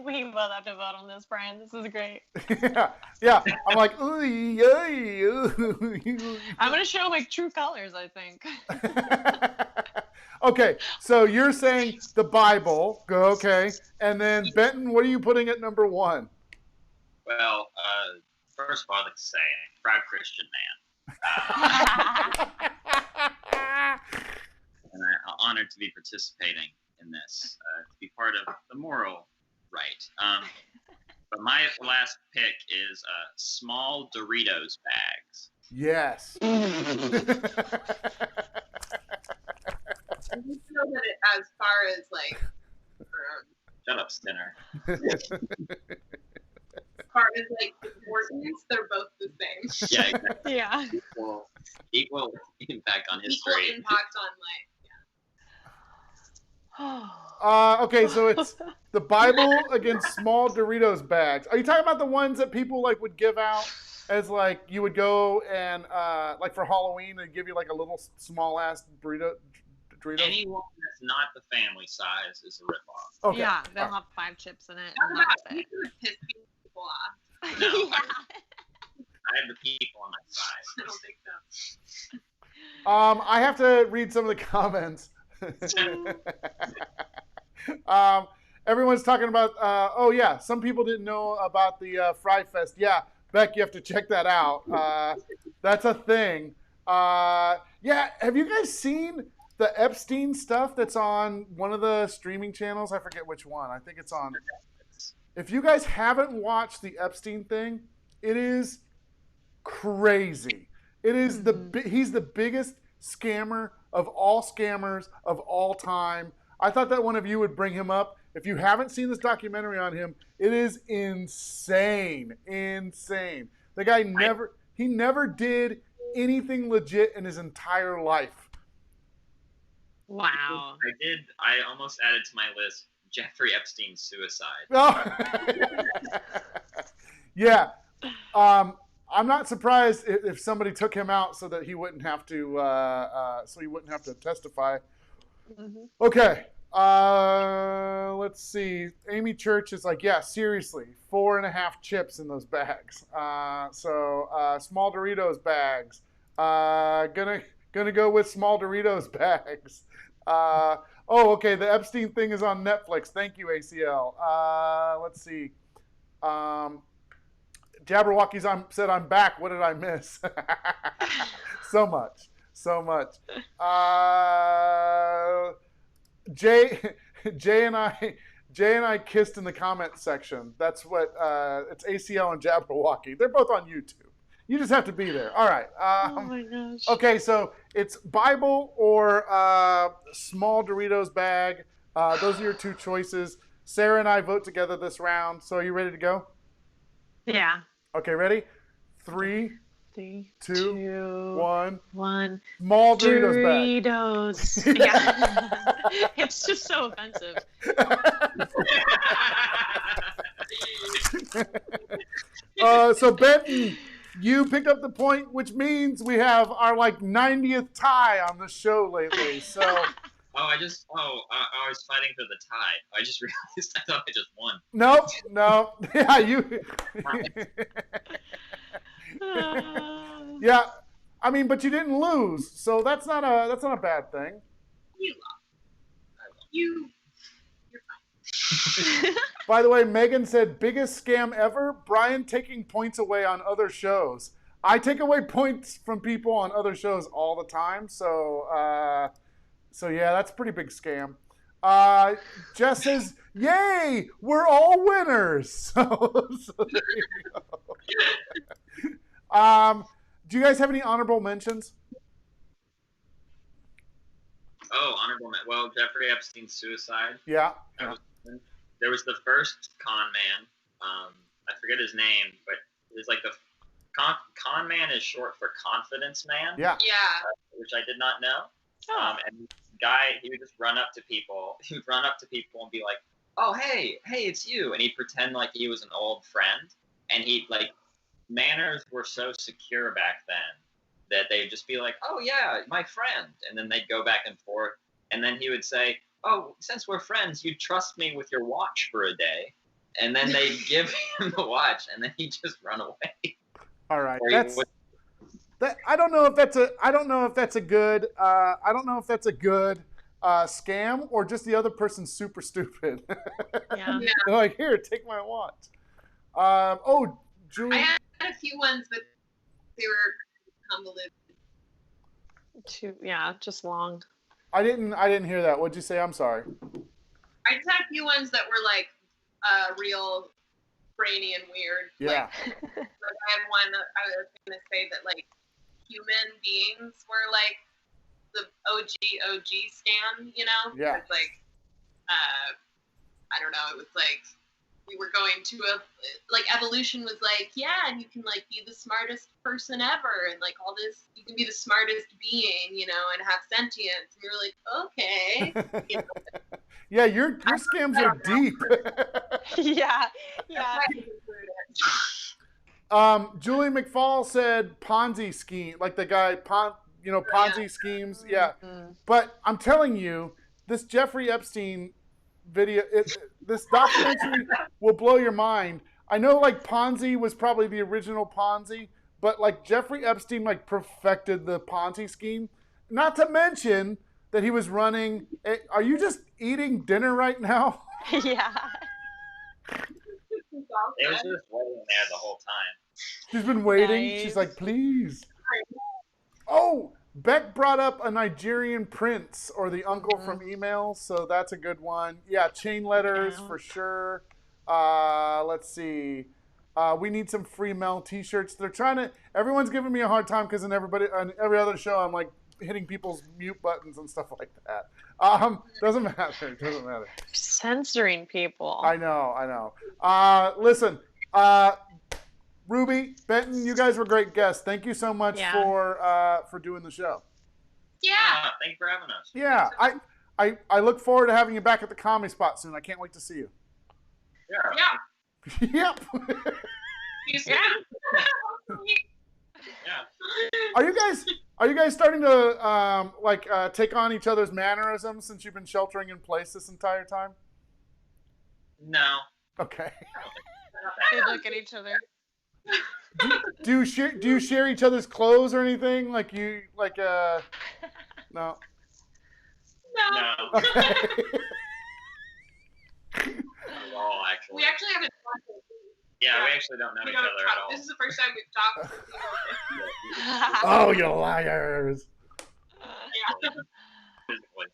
B: we both have to vote on this, Brian. This is great.
A: yeah. I'm like, ooh.
B: I'm gonna show my true colors, I think.
A: Okay, so you're saying the Bible, okay, and then Benton, what are you putting at number one?
C: Well, first of all, I'd like to say, proud Christian man. And I'm honored to be participating in this, to be part of the moral right. But my last pick is small Doritos bags.
A: Yes.
D: I just know that as far as like,
C: Shut up, Stinner.
D: as far as like importance, they're both the same.
C: Yeah, exactly.
B: Yeah.
C: Equal impact on
D: Equal
C: history.
D: impact on life.
A: Okay, so it's the Bible against small Doritos bags. Are you talking about the ones that people like would give out as like you would go and like for Halloween they'd give you like a little small ass Doritos?
C: Anyone that's not the family size is a ripoff.
A: Okay.
B: Yeah, they'll have 5 chips in it. And
D: Yeah,
B: that's
D: you
B: it.
D: could piss people off.
C: No,
B: Yeah.
C: I have the people on my side.
D: I don't think so.
A: I have to read some of the comments. Everyone's talking about, oh yeah, some people didn't know about the Fry Fest. Yeah, Beck, you have to check that out. That's a thing. Yeah, have you guys seen the Epstein stuff that's on one of the streaming channels? I forget which one. I think it's on. If you guys haven't watched the Epstein thing, it is crazy. It is he's the biggest scammer of all scammers of all time. I thought that one of you would bring him up. If you haven't seen this documentary on him, it is insane. Insane. The guy never did anything legit in his entire life.
B: Wow.
C: I almost added to my list Jeffrey Epstein's suicide.
A: Oh. Yeah. I'm not surprised if somebody took him out so that he wouldn't have to testify.
B: Mm-hmm.
A: Okay. Let's see. Amy Church is like, yeah, seriously, 4.5 chips in those bags. So small Doritos bags. Gonna go with small Doritos bags. Okay. The Epstein thing is on Netflix. Thank you, ACL. Let's see. Jabberwocky's said I'm back. What did I miss? So much. Jay and I kissed in the comment section. That's what it's ACL and Jabberwocky. They're both on YouTube. You just have to be there. All right.
B: Oh my gosh.
A: Okay, so it's Bible or small Doritos bag. Those are your two choices. Sarah and I vote together this round. So are you ready to go?
B: Yeah.
A: Okay, ready? 3,
B: 3,
A: 2,
B: 2,
A: 1.
B: 1.
A: Small Doritos bag.
B: Doritos. Yeah. It's just so offensive.
A: So Benton, you picked up the point, which means we have our like 90th tie on the show lately. So
C: I was fighting for the tie. I just realized I thought I just won.
A: no. Yeah, you. Yeah, I mean, but you didn't lose, so that's not a bad thing.
D: You lost. You're fine.
A: By the way, Megan said biggest scam ever. Brian taking points away on other shows. I take away points from people on other shows all the time, so yeah, that's a pretty big scam. Jess says, "Yay, we're all winners." So there you go. Do you guys have any honorable mentions?
C: Oh, honorable mention. Well, Jeffrey Epstein's suicide.
A: Yeah.
C: There was the first con man. I forget his name, but it was like the con man is short for confidence man.
A: Yeah.
D: Yeah.
C: Which I did not know.
B: Oh.
C: And this guy, he would just run up to people. He would run up to people and be like, "Oh, hey, it's you," and he'd pretend like he was an old friend. And he'd like, manners were so secure back then that they'd just be like, "Oh yeah, my friend," and then they'd go back and forth. And then he would say, "Oh, since we're friends, you'd trust me with your watch for a day," and then they'd give him the watch, and then he'd just run away.
A: All right.
C: Or he would-
A: I don't know if that's a good scam or just the other person's super stupid.
B: Yeah.
A: They're like, "Here, take my watch." Julie.
D: I had a few ones, but they were convoluted.
B: Just long.
A: I didn't hear that. What'd you say? I'm sorry.
D: I just had a few ones that were like real brainy and weird.
A: Yeah.
D: Like I had one that I was gonna say that like human beings were like the OG scam, you know?
A: Yeah.
D: It's like I don't know, it was like we were going to evolution was like, yeah, and you can like be the smartest person ever and like all this, you can be the smartest being, you know, and have sentience. And you're like, okay. You know?
A: Yeah, your scams are deep.
B: Yeah.
A: Julie McFall said Ponzi scheme, like the guy Ponzi schemes. Yeah. But I'm telling you, this Jeffrey Epstein video, this documentary will blow your mind. I know like Ponzi was probably the original Ponzi, but like Jeffrey Epstein like perfected the Ponzi scheme. Not to mention that he was running. Are you just eating dinner right now?
B: Yeah.
C: It was just waiting there the whole time.
A: She's been waiting.
B: Nice.
A: She's like, please. Oh, Beck brought up a Nigerian prince or the uncle from email, so that's a good one. Yeah, chain letters for sure. Let's see. We need some free Mel t-shirts. Everyone's giving me a hard time because on every other show I'm like hitting people's mute buttons and stuff like that. Doesn't matter.
B: Censoring people.
A: I know. Listen, Ruby, Benton, you guys were great guests. Thank you so much for doing the show.
D: Yeah.
C: Thank you for having us.
A: Yeah, I look forward to having you back at the Comedy Spot soon. I can't wait to see you.
C: Yeah.
A: Yep.
D: Yeah.
C: Yeah.
A: Are you guys starting to take on each other's mannerisms since you've been sheltering in place this entire time?
C: No.
A: Okay.
B: They look at each other.
A: Do you share each other's clothes or anything? No.
D: No.
C: No.
A: Okay.
C: Not at all, actually.
D: We actually haven't talked.
C: Yeah, we actually don't know
D: We
C: each
D: don't
C: other
D: talk.
C: at all.
D: This is the first time we've talked.
A: Oh, you liars.
D: Yeah.
C: Physically.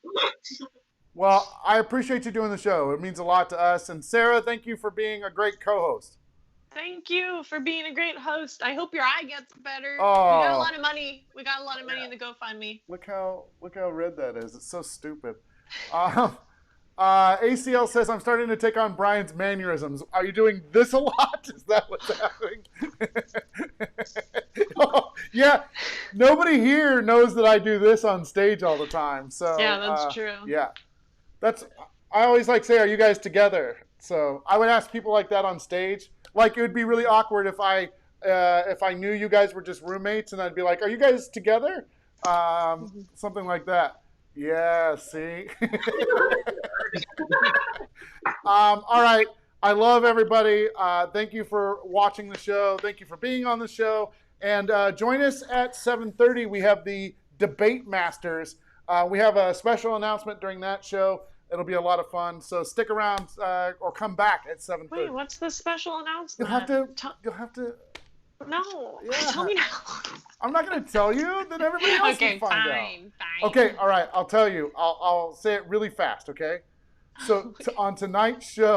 A: Well, I appreciate you doing the show. It means a lot to us. And Sarah, thank you for being a great co-host.
B: Thank you for being a great host. I hope your eye gets better. We
A: Oh.
B: got a lot of money. We got a lot of money in the GoFundMe.
A: Look how red that is. It's so stupid. ACL says, I'm starting to take on Brian's mannerisms. Are you doing this a lot? Is that what's happening? Oh, yeah. Nobody here knows that I do this on stage all the time. So
B: Yeah, that's true.
A: Yeah. I always say, are you guys together? So I would ask people like that on stage. Like, it would be really awkward if I knew you guys were just roommates, and I'd be like, are you guys together? Something like that. Yeah, see? All right. I love everybody. Thank you for watching the show. Thank you for being on the show. And join us at 7:30. We have the Debate Masters. We have a special announcement during that show. It'll be a lot of fun. So stick around or come back at 7:30.
B: Wait, what's the special announcement?
A: You'll have to.
B: No,
A: Yeah.
B: tell me now.
A: I'm not going to tell you. Then everybody else
B: Okay,
A: will find out.
B: fine.
A: Okay, all right. I'll tell you. I'll say it really fast, okay? So on tonight's show,